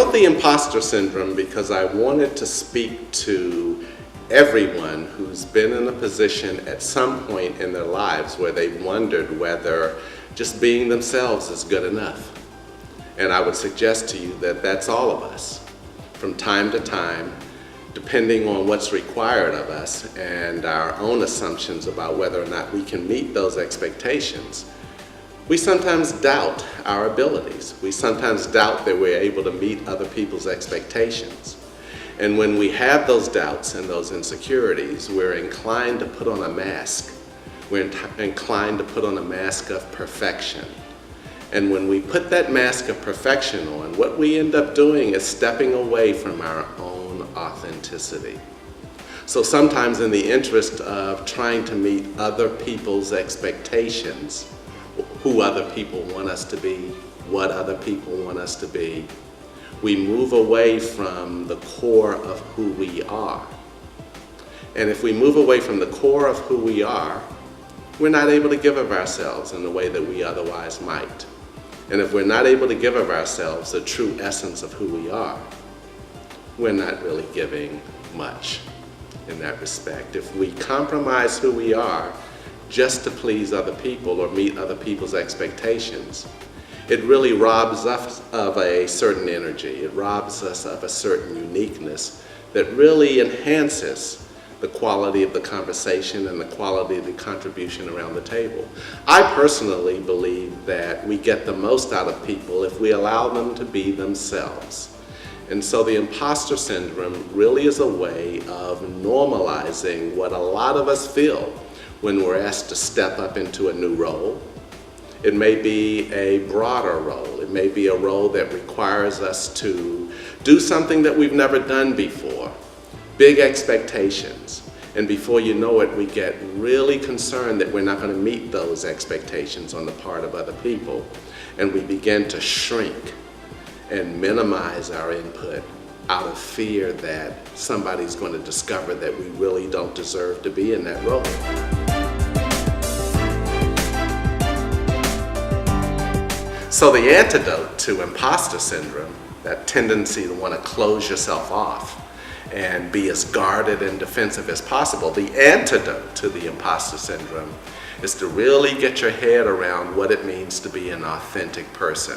wrote The Impostor Syndrome because I wanted to speak to everyone who's been in a position at some point in their lives where they've wondered whether just being themselves is good enough. And I would suggest to you that that's all of us. From time to time, depending on what's required of us and our own assumptions about whether or not we can meet those expectations, we sometimes doubt our abilities. We sometimes doubt that we're able to meet other people's expectations. And when we have those doubts and those insecurities, we're inclined to put on a mask. We're inclined to put on a mask of perfection. And when we put that mask of perfection on, what we end up doing is stepping away from our own authenticity. So sometimes in the interest of trying to meet other people's expectations, who other people want us to be, what other people want us to be, we move away from the core of who we are. And if we move away from the core of who we are, we're not able to give of ourselves in the way that we otherwise might. And if we're not able to give of ourselves the true essence of who we are, we're not really giving much in that respect. If we compromise who we are just to please other people or meet other people's expectations, it really robs us of a certain energy. It robs us of a certain uniqueness that really enhances the quality of the conversation and the quality of the contribution around the table. I personally believe that we get the most out of people if we allow them to be themselves. And so the imposter syndrome really is a way of normalizing what a lot of us feel when we're asked to step up into a new role. It may be a broader role. It may be a role that requires us to do something that we've never done before. Big expectations. And before you know it, we get really concerned that we're not going to meet those expectations on the part of other people. And we begin to shrink and minimize our input out of fear that somebody's going to discover that we really don't deserve to be in that role. So the antidote to imposter syndrome, that tendency to want to close yourself off and be as guarded and defensive as possible, the antidote to the imposter syndrome is to really get your head around what it means to be an authentic person.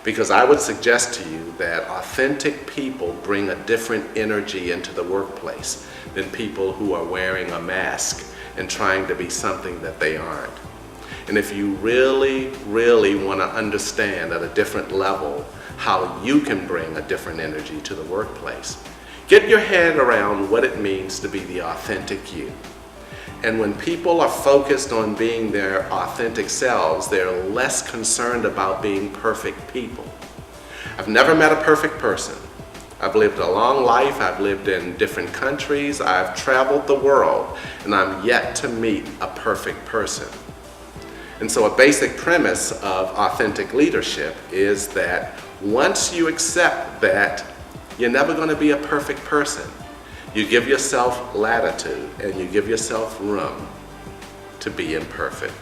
Because I would suggest to you that authentic people bring a different energy into the workplace than people who are wearing a mask and trying to be something that they aren't. And if you really, really want to understand at a different level how you can bring a different energy to the workplace, get your head around what it means to be the authentic you. And when people are focused on being their authentic selves, they're less concerned about being perfect people. I've never met a perfect person. I've lived a long life, I've lived in different countries, I've traveled the world, and I'm yet to meet a perfect person. And so a basic premise of authentic leadership is that once you accept that you're never going to be a perfect person, you give yourself latitude and you give yourself room to be imperfect.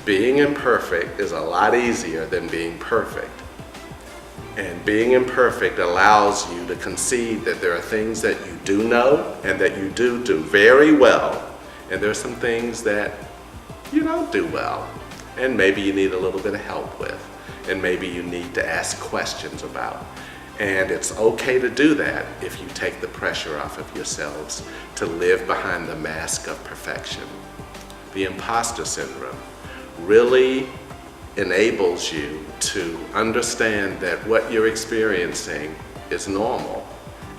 Being imperfect is a lot easier than being perfect. And being imperfect allows you to concede that there are things that you do know and that you do very well, and there are some things that you don't do well, and maybe you need a little bit of help with, and maybe you need to ask questions about. And it's okay to do that if you take the pressure off of yourselves to live behind the mask of perfection. The imposter syndrome really enables you to understand that what you're experiencing is normal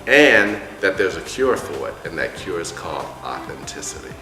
and that there's a cure for it, and that cure is called authenticity.